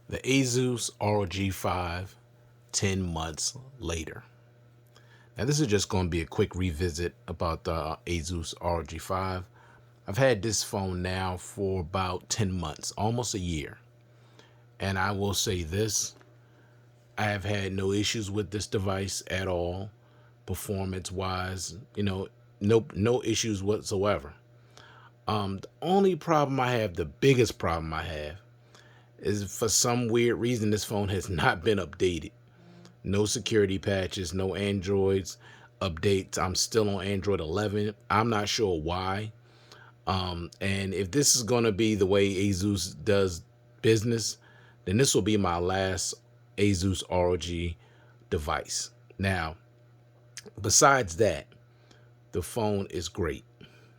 The Asus ROG 5 10 months later. Now this is just going to be a quick revisit about the Asus ROG 5. I've had this phone now for about 10 months, almost a year. And I will say this, I have had no issues with this device at all, performance wise, no issues whatsoever. The only problem I have, the biggest problem I have, is for some weird reason this phone has not been updated. No security patches, no Androids updates. I'm still on Android 11. I'm not sure why. And if this is going to be the way Asus does business, then this will be my last Asus ROG device. Now, besides that, the phone is great.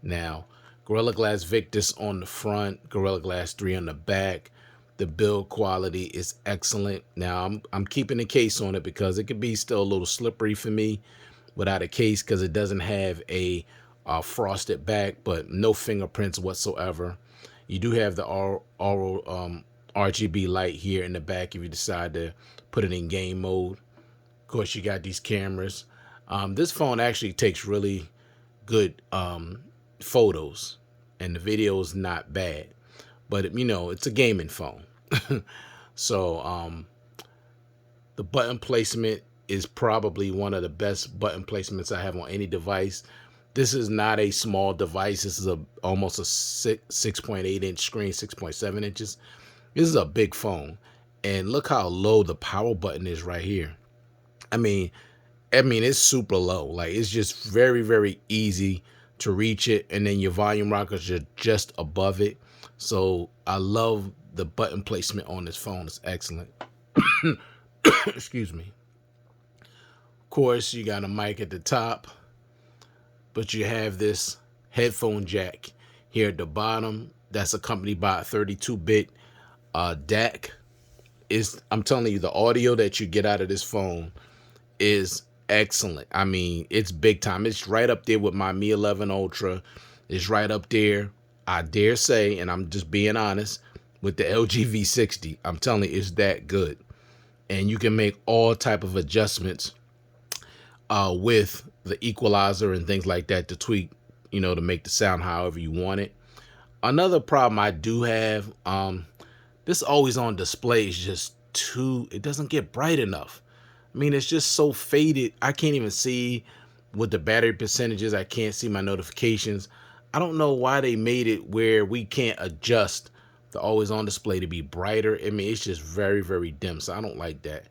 Now, Gorilla Glass Victus on the front, Gorilla Glass 3 on the back. The build quality is excellent. Now, I'm keeping the case on it because it could be still a little slippery for me without a case because it doesn't have a frosted back, but no fingerprints whatsoever. You do have the RGB light here in the back if you decide to put it in game mode. Of course, you got these cameras. This phone actually takes really good photos, and the video is not bad, but it's a gaming phone. So the button placement is probably one of the best button placements I have on any device. This is not a small device. This is almost a 6.8 inch screen, 6.7 inches. This is a big phone, and look how low the power button is right here. I mean it's super low. Like, it's just very, very easy to reach it, and then your volume rockers are just above it. So I love the button placement on this phone. It's excellent. Excuse me. Of course, you got a mic at the top, but you have this headphone jack here at the bottom that's accompanied by a 32-bit DAC. I'm telling you, the audio that you get out of this phone is excellent. I mean, it's big time. It's right up there with my Mi 11 Ultra. It's right up there, I dare say, and I'm just being honest, with the LG V60. I'm telling you, it's that good. And you can make all type of adjustments with the equalizer and things like that to tweak, to make the sound however you want it. Another problem I do have, this always on display is just it doesn't get bright enough. I mean, it's just so faded. I can't even see what the battery percentage is. I can't see my notifications. I don't know why they made it where we can't adjust the always on display to be brighter. I mean, it's just very, very dim. So I don't like that.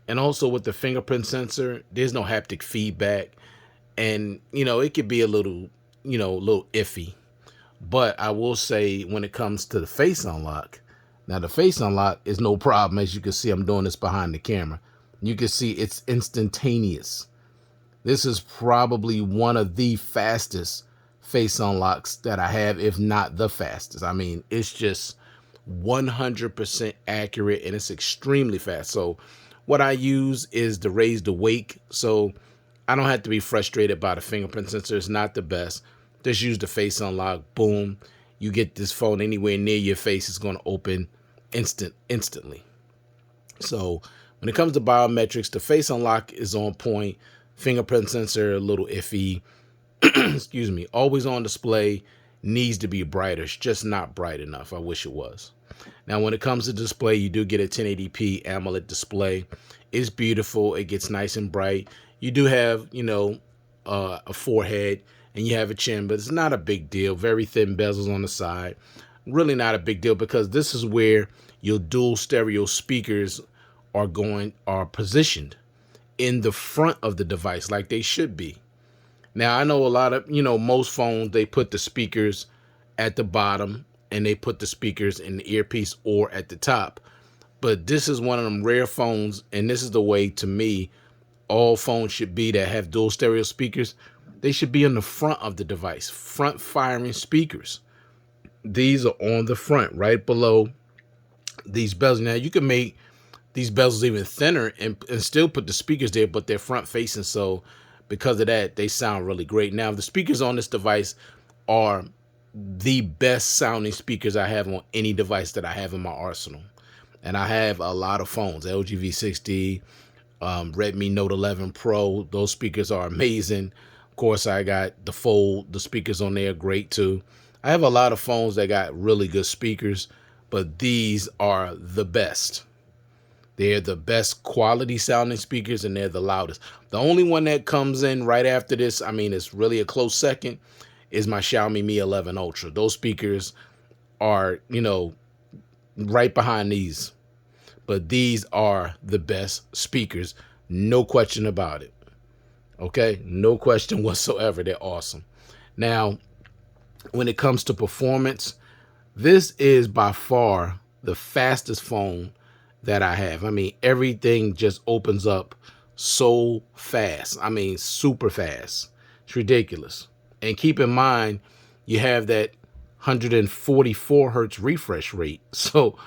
And also with the fingerprint sensor, there's no haptic feedback. And, it could be a little iffy. But I will say when it comes to the face unlock, now the face unlock is no problem. As you can see, I'm doing this behind the camera. You can see it's instantaneous. This is probably one of the fastest face unlocks that I have, if not the fastest. I mean, it's just 100% accurate, and it's extremely fast. So what I use is the raise the wake, so I don't have to be frustrated by the fingerprint sensor. It's not the best. Just use the face unlock. Boom. You get this phone anywhere near your face, it's going to open instantly. So when it comes to biometrics, the face unlock is on point. Fingerprint sensor, a little iffy. Excuse me. Always on display, needs to be brighter. It's just not bright enough. I wish it was. Now, when it comes to display, you do get a 1080p AMOLED display. It's beautiful. It gets nice and bright. You do have, a forehead, and you have a chin, but it's not a big deal. Very thin bezels on the side. Really not a big deal, because this is where your dual stereo speakers are positioned in the front of the device like they should be. Now, I know a lot of, most phones, they put the speakers at the bottom and they put the speakers in the earpiece or at the top. But this is one of them rare phones, and this is the way, to me, all phones should be that have dual stereo speakers. They should be in the front of the device, front firing speakers. These are on the front, right below these bezels. Now, you can make these bezels even thinner and still put the speakers there, but they're front facing. So because of that, they sound really great. Now, the speakers on this device are the best sounding speakers I have on any device that I have in my arsenal. And I have a lot of phones, LG V60, Redmi Note 11 Pro. Those speakers are amazing. Of course, I got the Fold. The speakers on there are great too. I have a lot of phones that got really good speakers, but these are the best. They're the best quality sounding speakers, and they're the loudest. The only one that comes in right after this, I mean, it's really a close second, is my Xiaomi Mi 11 Ultra. Those speakers are, right behind these. But these are the best speakers. No question about it. Okay? No question whatsoever. They're awesome. Now, when it comes to performance, this is by far the fastest phone that I have. I mean, everything just opens up so fast. I mean, super fast. It's ridiculous. And keep in mind, you have that 144 hertz refresh rate. So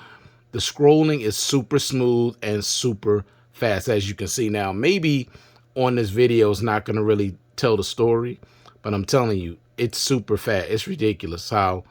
the scrolling is super smooth and super fast, as you can see. Now, maybe on this video it's not going to really tell the story, but I'm telling you, it's super fast. It's ridiculous how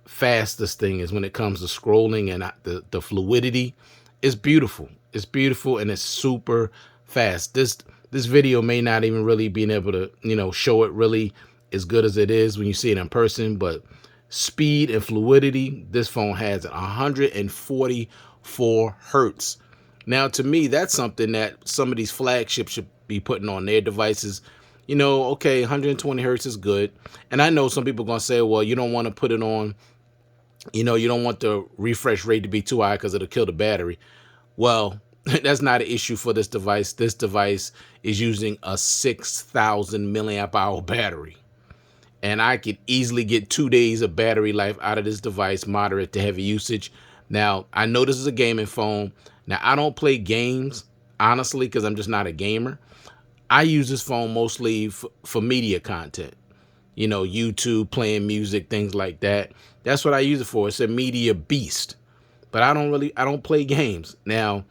fast this thing is when it comes to scrolling, and the fluidity is beautiful. It's beautiful, and it's super fast. This video may not even really be able to, show it really as good as it is when you see it in person, but speed and fluidity, this phone has 144 hertz. Now, to me, that's something that some of these flagships should be putting on their devices. Okay, 120 hertz is good. And I know some people are going to say, well, you don't want to put it on, you don't want the refresh rate to be too high because it'll kill the battery. Well, that's not an issue for this device. This device is using a 6,000 milliamp hour battery. And I could easily get 2 days of battery life out of this device, moderate to heavy usage. Now, I know this is a gaming phone. Now, I don't play games, honestly, because I'm just not a gamer. I use this phone mostly for media content. YouTube, playing music, things like that. That's what I use it for. It's a media beast. But I don't play games. Now,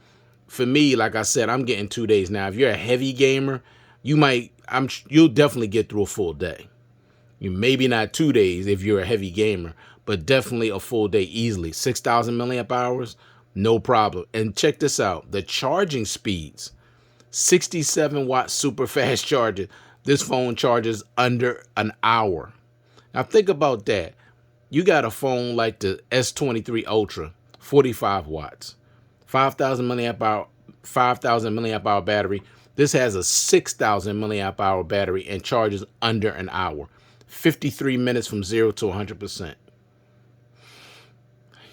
for me, like I said, I'm getting 2 days. Now, if you're a heavy gamer, you'll definitely get through a full day. You maybe not 2 days if you're a heavy gamer, but definitely a full day easily. 6,000 milliamp hours, no problem. And check this out, the charging speeds, 67 watt super fast charger. This phone charges under an hour. Now think about that. You got a phone like the S23 Ultra, 45 watts, 5,000 milliamp hour battery. This has a 6,000 milliamp hour battery and charges under an hour. 53 minutes from 0 to 100%.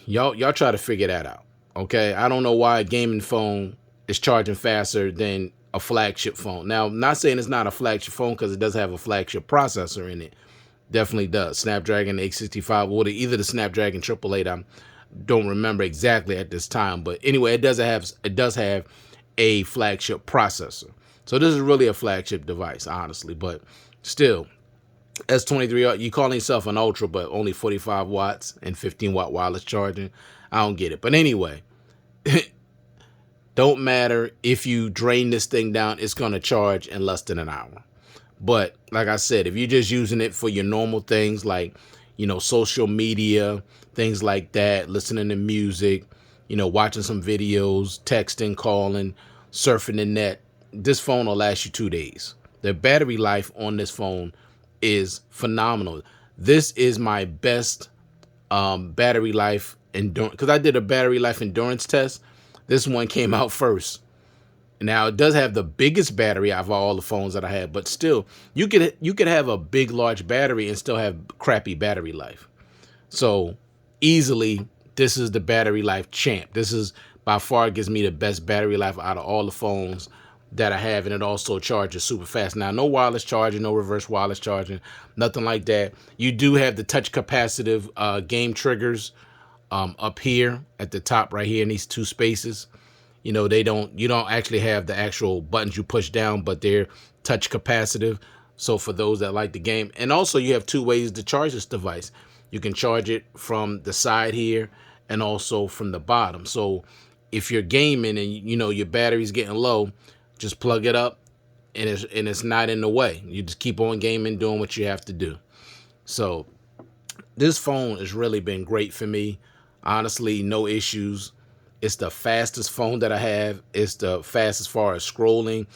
Y'all try to figure that out. Okay, I don't know why a gaming phone is charging faster than a flagship phone. Now, I'm not saying it's not a flagship phone because it does have a flagship processor in it. Definitely does. Snapdragon 865 or either the Snapdragon 888. I don't remember exactly at this time, but anyway, it does have a flagship processor. So this is really a flagship device, honestly, but still. S23, you calling yourself an Ultra, but only 45 watts and 15 watt wireless charging. I don't get it. But anyway, don't matter if you drain this thing down, it's going to charge in less than an hour. But like I said, if you're just using it for your normal things like, social media, things like that, listening to music, watching some videos, texting, calling, surfing the net, this phone will last you 2 days. The battery life on this phone is phenomenal. This is my best battery life endurance, because I did a battery life endurance test. This one came out first. Now, it does have the biggest battery out of all the phones that I had, but still, you could have a big, large battery and still have crappy battery life. So easily, this is the battery life champ. This is by far gives me the best battery life out of all the phones that I have, and it also charges super fast. Now, no wireless charging, no reverse wireless charging, nothing like that. You do have the touch capacitive game triggers up here at the top right here in these two spaces. You don't actually have the actual buttons you push down, but they're touch capacitive. So for those that like the game, and also you have two ways to charge this device. You can charge it from the side here and also from the bottom. So if you're gaming and your battery's getting low, just plug it up and it's not in the way. You just keep on gaming, doing what you have to do. So this phone has really been great for me. Honestly, no issues. It's the fastest phone that I have. It's the fastest as far as scrolling,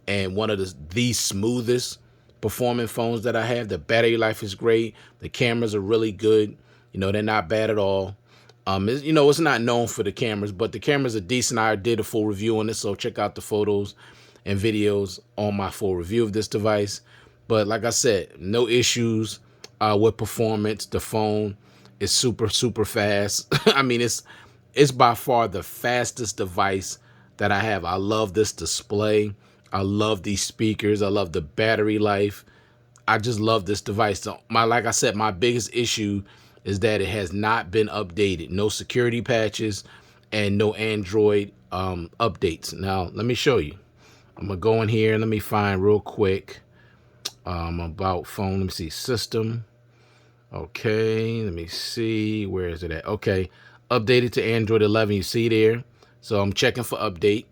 and one of the smoothest performing phones that I have. The battery life is great. The cameras are really good. You know, they're not bad at all. You know, it's not known for the cameras, but the cameras are decent. I did a full review on this, so check out the photos and videos on my full review of this device. But like I said, no issues with performance. The phone is super fast. I mean, it's by far the fastest device that I have. I love this display. I love these speakers. I love the battery life. I just love this device. So like I said, my biggest issue is that it has not been updated. No security patches and no Android updates. Now, let me show you. I'm going to go in here and let me find real quick about phone. Let me see. System. Okay, let me see. Where is it at? Okay, updated to Android 11. You see there? So I'm checking for update.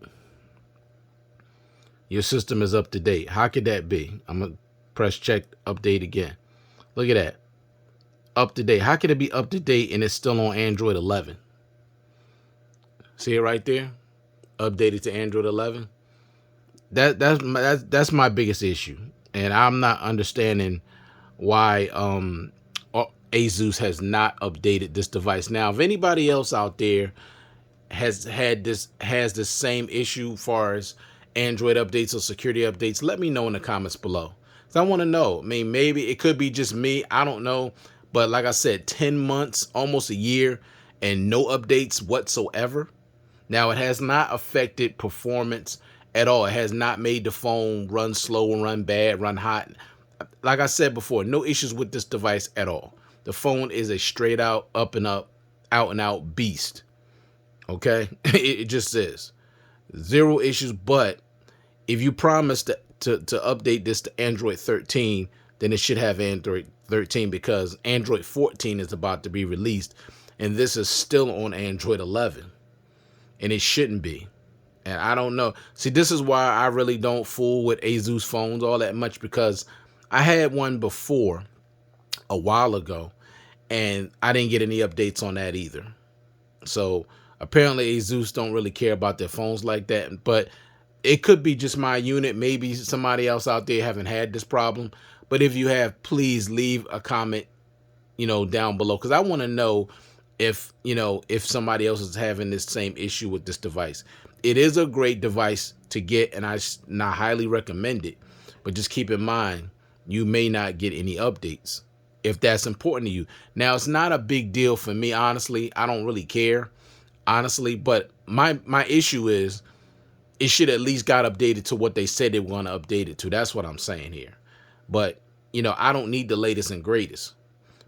Your system is up to date. How could that be? I'm going to press check update again. Look at that. Up to date. How could it be up to date and it's still on Android 11? See it right there? Updated to Android 11. That's my biggest issue, and I'm not understanding why Asus has not updated this device. Now, if anybody else out there has the same issue as far as Android updates or security updates, let me know in the comments below. So I want to know. I mean, maybe it could be just me. I don't know. But like I said, 10 months, almost a year, and no updates whatsoever. Now, it has not affected performance at all. It has not made the phone run slow, run bad, run hot. Like I said before, no issues with this device at all. The phone is a straight out, up and up, out and out beast. Okay? It just is. Zero issues. But if you promise to update this to Android 13, then it should have Android 13, because Android 14 is about to be released, and this is still on Android 11, and it shouldn't be. And I don't know. See, this is why I really don't fool with Asus phones all that much, because I had one before a while ago, and I didn't get any updates on that either. So apparently Asus don't really care about their phones like that, but it could be just my unit. Maybe somebody else out there haven't had this problem. But if you have, please leave a comment, you know, down below, because I want to know if, you know, if somebody else is having this same issue with this device. It is a great device to get, and I highly recommend it. But just keep in mind, you may not get any updates if that's important to you. Now, it's not a big deal for me, honestly. I don't really care, honestly. But my issue is, it should at least got updated to what they said they were going to update it to. That's what I'm saying here. But, you know, I don't need the latest and greatest.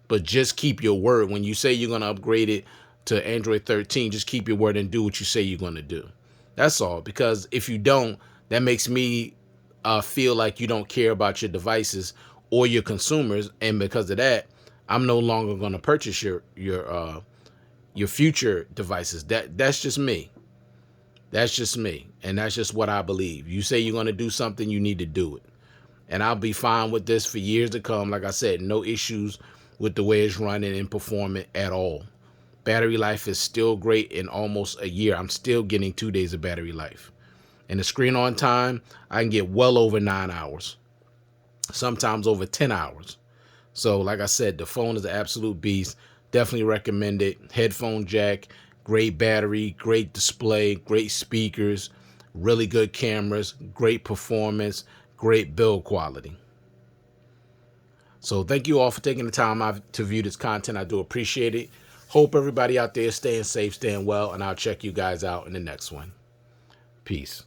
But just keep your word. When you say you're going to upgrade it to Android 13, just keep your word and do what you say you're going to do. That's all. Because if you don't, that makes me feel like you don't care about your devices or your consumers. And because of that, I'm no longer going to purchase your future devices. That's just me. That's just me. And that's just what I believe. You say you're going to do something, you need to do it. And I'll be fine with this for years to come. Like I said, no issues with the way it's running and performing at all. Battery life is still great in almost a year. I'm still getting 2 days of battery life. And the screen on time, I can get well over 9 hours. Sometimes over 10 hours. So like I said, the phone is an absolute beast. Definitely recommend it. Headphone jack, great battery, great display, great speakers, really good cameras, great performance, great build quality. So thank you all for taking the time out to view this content. I do appreciate it. Hope everybody out there is staying safe, staying well, and I'll check you guys out in the next one. Peace.